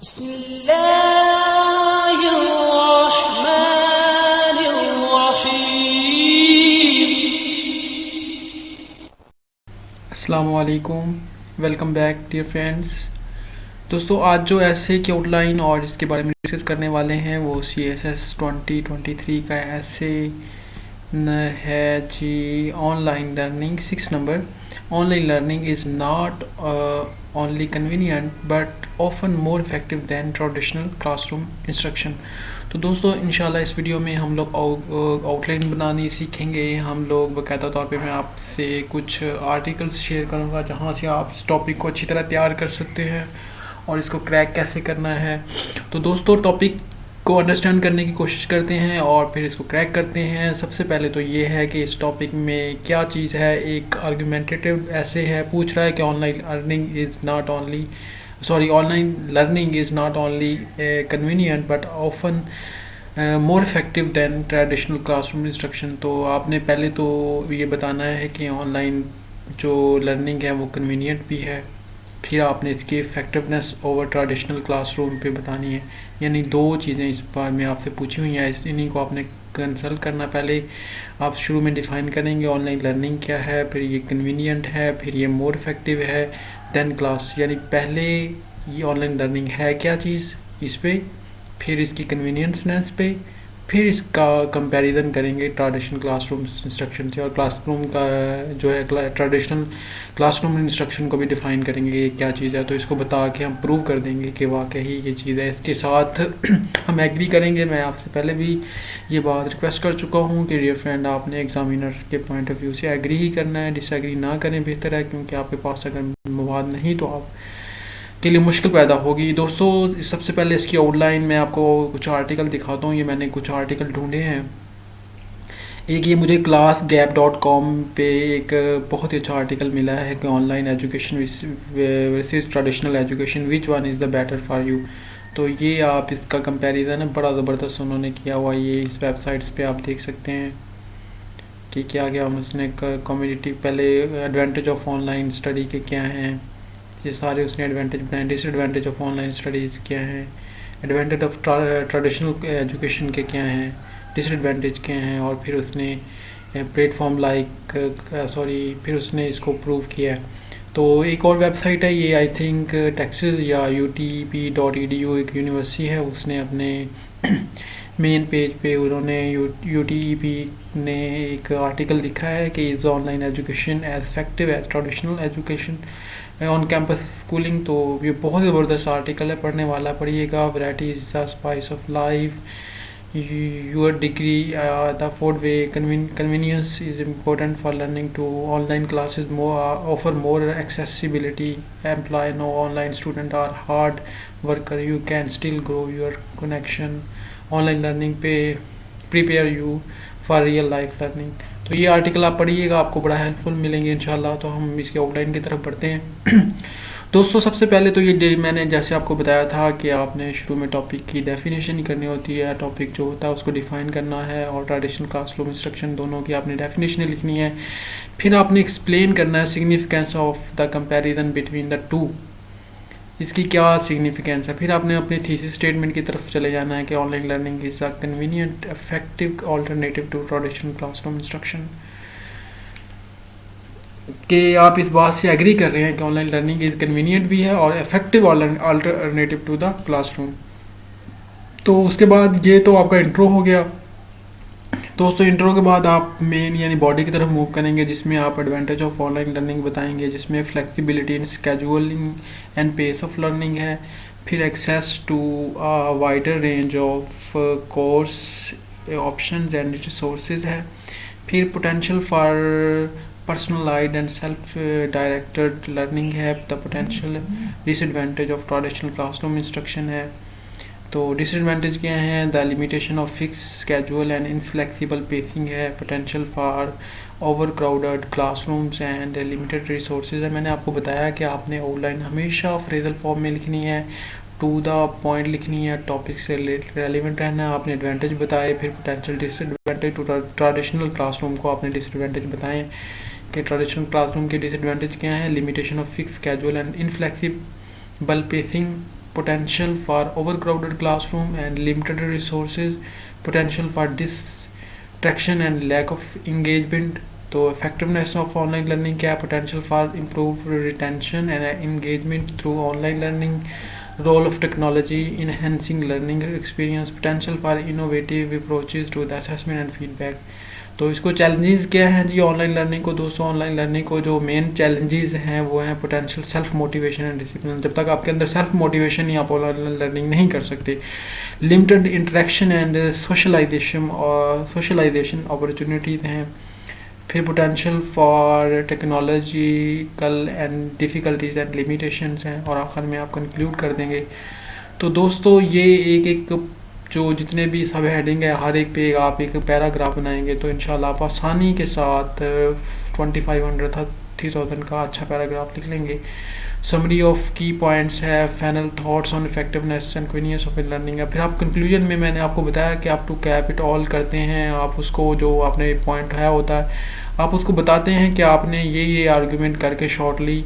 अस्सलामुअलैकुम, welcome back dear friends. दोस्तों, आज जो ऐसे की आउटलाइन और इसके बारे में डिस्कस करने वाले हैं वो CSS 2023 का ऐसे है जी। ऑनलाइन लर्निंग 6 नंबर। Online learning is not only convenient but often more effective than traditional classroom instruction. तो दोस्तों, इंशाल्लाह इस वीडियो में हम लोग आउटलाइन बनानी सीखेंगे। हम लोग बाकायदा तौर पे मैं आपसे कुछ आर्टिकल्स शेयर करूंगा जहां से आप इस टॉपिक को अच्छी तरह तैयार कर सकते हैं और इसको क्रैक कैसे करना है। तो दोस्तों, टॉपिक को अंडरस्टैंड करने की कोशिश करते हैं और फिर इसको क्रैक करते हैं। सबसे पहले तो ये है कि इस टॉपिक में क्या चीज़ है। एक आर्गुमेंटेटिव ऐसे है, पूछ रहा है कि online learning is not only convenient but often more effective than traditional classroom instruction. तो आपने पहले तो ये बताना है कि ऑनलाइन जो लर्निंग है वो कन्वीनियंट भी है, फिर आपने इसकी इफेक्टिवनेस ओवर ट्रेडिशनल क्लासरूम पे बतानी है। यानी दो चीज़ें इस बार में आपसे पूछी हुई हैं, इन्हीं को आपने कंसल्ट करना। पहले आप शुरू में डिफ़ाइन करेंगे ऑनलाइन लर्निंग क्या है, फिर ये कन्वीनियंट है, फिर ये मोर इफेक्टिव है देन क्लास। यानी पहले ये ऑनलाइन लर्निंग है क्या चीज़, इस पे, फिर इसकी कन्वीनियंसनेस पे, फिर इसका कंपैरिजन करेंगे ट्रेडिशनल क्लासरूम इंस्ट्रक्शन से। और क्लासरूम का जो है ट्रेडिशनल क्लासरूम इंस्ट्रक्शन को भी डिफ़ाइन करेंगे ये क्या चीज़ है। तो इसको बता के हम प्रूव कर देंगे कि वाकई ये चीज़ है। इसके साथ हम एग्री करेंगे। मैं आपसे पहले भी ये बात रिक्वेस्ट कर चुका हूँ कि डियर फ्रेंड, आपने एग्जामिनर के पॉइंट ऑफ व्यू से एग्री ही करना है, डिसएग्री ना करें बेहतर है, क्योंकि आपके पास अगर मवाद नहीं तो आप के लिए मुश्किल पैदा होगी। दोस्तों, सबसे पहले इसकी आउटलाइन मैं आपको कुछ आर्टिकल दिखाता हूँ। ये मैंने कुछ आर्टिकल ढूंढे हैं। एक ये मुझे classgap.com पे एक बहुत ही अच्छा आर्टिकल मिला है कि online education versus traditional education, which one is the better for you. तो ये आप इसका कंपैरिजन है, बड़ा ज़बरदस्त उन्होंने किया हुआ। ये इस वेबसाइट्स पे आप देख सकते हैं कि क्या क्या उसने कम्युनिटी, पहले एडवांटेज ऑफ ऑनलाइन स्टडी के क्या हैं, ये सारे उसने एडवांटेज बनाए। डिसएडवांटेज ऑफ ऑनलाइन स्टडीज़ क्या हैं, एडवांटेज ऑफ ट्रेडिशनल एजुकेशन के क्या हैं, डिसएडवांटेज क्या हैं, और फिर उसने प्लेटफॉर्म फिर उसने इसको प्रूव किया है। तो एक और वेबसाइट है, ये आई थिंक टेक्सास या UTEP.edu एक यूनिवर्सिटी है, उसने अपने मेन पेज पे उन्होंने UTEP ने एक आर्टिकल लिखा है कि is online education as effective as traditional education on campus schooling. तो ये बहुत ज़बरदस्त आर्टिकल है, पढ़ने वाला पढ़िएगा। Variety is the spice of life, your degree the fourth way, convenience is important for learning to online classes offer more accessibility, employ no online student are hard worker, you can still grow your connection, online learning पे prepare you for real life learning। तो ये article आप पढ़िएगा, आपको बड़ा helpful मिलेंगे इंशाल्लाह। तो हम इसके आउटलाइन की तरफ बढ़ते हैं। दोस्तों, सबसे पहले तो ये मैंने जैसे आपको बताया था कि आपने शुरू में टॉपिक की डेफिनेशन ही करनी होती है। टॉपिक जो होता है उसको डिफ़ाइन करना है और ट्रेडिशनल क्लासरूम इंस्ट्रक्शन दोनों की आपने डेफिनेशन लिखनी है। फिर आपने एक्सप्लेन करना है significance of the comparison between the two, इसकी क्या सिग्निफिकेंस है। फिर आपने अपने थीसिस स्टेटमेंट की तरफ चले जाना है कि online learning is a convenient effective alternative to traditional classroom instruction, कि आप इस बात से एग्री कर रहे हैं कि ऑनलाइन लर्निंग इज़ कन्वीनियंट भी है और effective alternative to the classroom. तो उसके बाद ये तो आपका इंट्रो हो गया। दोस्तों, इंट्रो के बाद आप मेन यानी बॉडी की तरफ मूव करेंगे, जिसमें आप एडवांटेज ऑफ ऑनलाइन लर्निंग बताएंगे, जिसमें flexibility in scheduling and pace of learning है। फिर access to wider range of course options and resources है। फिर potential for personalized and self-directed learning है। the potential disadvantage of traditional classroom instruction है। तो disadvantage क्या है, the limitation of fixed schedule and inflexible pacing है। potential for overcrowded classrooms and limited resources है। मैंने आपको बताया कि आपने आउटलाइन हमेशा फ्रेजल फॉर्म में लिखनी है, टू द पॉइंट लिखनी है, टॉपिक से रेलिवेंट रहना है। आपने एडवांटेज बताए, फिर potential disadvantage to traditional classroom को आपने डिसएडवांटेज बताएं कि ट्रेडिशनल क्लासरूम के डिसएडवांटेज क्या हैं, limitation of fix schedule and inflexible pacing potential for overcrowded classroom and limited resources, potential for distraction and lack of engagement. तो effectiveness of online learning क्या है? Potential for improved retention and engagement through online learning, role of technology enhancing learning experience, potential for innovative approaches to the assessment and feedback. तो इसको challenges क्या हैं जी online learning को? दोस्तों online learning को जो मेन चैलेंजेस हैं वो हैं potential self motivation and discipline. जब तक आपके अंदर सेल्फ मोटिवेशन नहीं, आप ऑनलाइन लर्निंग नहीं कर सकते। Limited interaction and socialization opportunities हैं। फिर potential for technological and difficulties and limitations हैं, और आखिर में आप कंक्लूड कर देंगे। तो दोस्तों ये एक जो जितने भी सब हेडिंग है हर एक पे आप एक पैराग्राफ बनाएंगे तो इंशाल्लाह आप आसानी के साथ 2500-30,000 का अच्छा पैराग्राफ लिख लेंगे। समरी ऑफ की पॉइंट्स है, final thoughts on effectiveness and convenience of learning है। फिर आप कंक्लूजन में मैंने आपको बताया कि आप टू कैप इट ऑल करते हैं, आप उसको जो आपने पॉइंट है होता है आप उसको बताते हैं कि आपने ये आर्गूमेंट करके शॉर्टली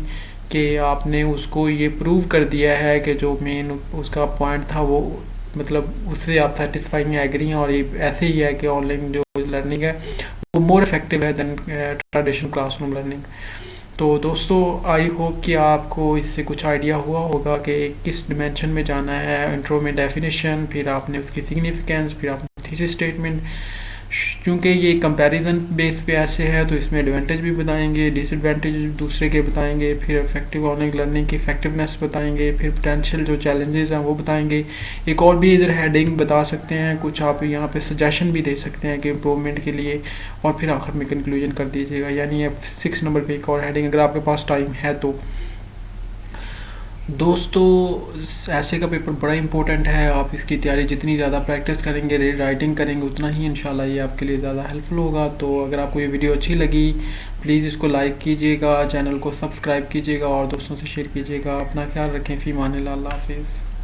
कि आपने उसको ये प्रूव कर दिया है कि जो मेन उसका पॉइंट था वो मतलब उससे आप सेटिस्फाइंग एग्री हैं, और ये ऐसे ही है कि ऑनलाइन जो लर्निंग है वो मोर इफेक्टिव है दैन ट्रेडिशनल क्लासरूम लर्निंग। तो दोस्तों आई होप कि आपको इससे कुछ आइडिया हुआ होगा कि किस डिमेंशन में जाना है। इंट्रो में डेफिनेशन, फिर आपने उसकी सिग्निफिकेंस, फिर आपने थीसिस स्टेटमेंट। क्योंकि ये कंपैरिजन बेस पे ऐसे है तो इसमें एडवांटेज भी बताएंगे, डिसएडवांटेज दूसरे के बताएंगे, फिर इफेक्टिव ऑनलाइन लर्निंग की इफेक्टिवनेस बताएंगे, फिर पोटेंशियल जो चैलेंजेस हैं वो बताएंगे। एक और भी इधर हेडिंग बता सकते हैं, कुछ आप यहाँ पे सजेशन भी दे सकते हैं कि इम्प्रूवमेंट के लिए, और फिर आखिर में कंक्लूजन कर दीजिएगा। यानी अब 6 नंबर पे एक और हेडिंग अगर आपके पास टाइम है तो। दोस्तों ऐसे का पेपर बड़ा इंपॉर्टेंट है, आप इसकी तैयारी जितनी ज़्यादा प्रैक्टिस करेंगे, राइटिंग करेंगे, उतना ही इंशाल्लाह ये आपके लिए ज़्यादा हेल्पफुल होगा। तो अगर आपको ये वीडियो अच्छी लगी प्लीज़ इसको लाइक कीजिएगा, चैनल को सब्सक्राइब कीजिएगा और दोस्तों से शेयर कीजिएगा। अपना ख्याल रखें। फ़ी अमान अल्लाह, अल्लाह हाफिज़।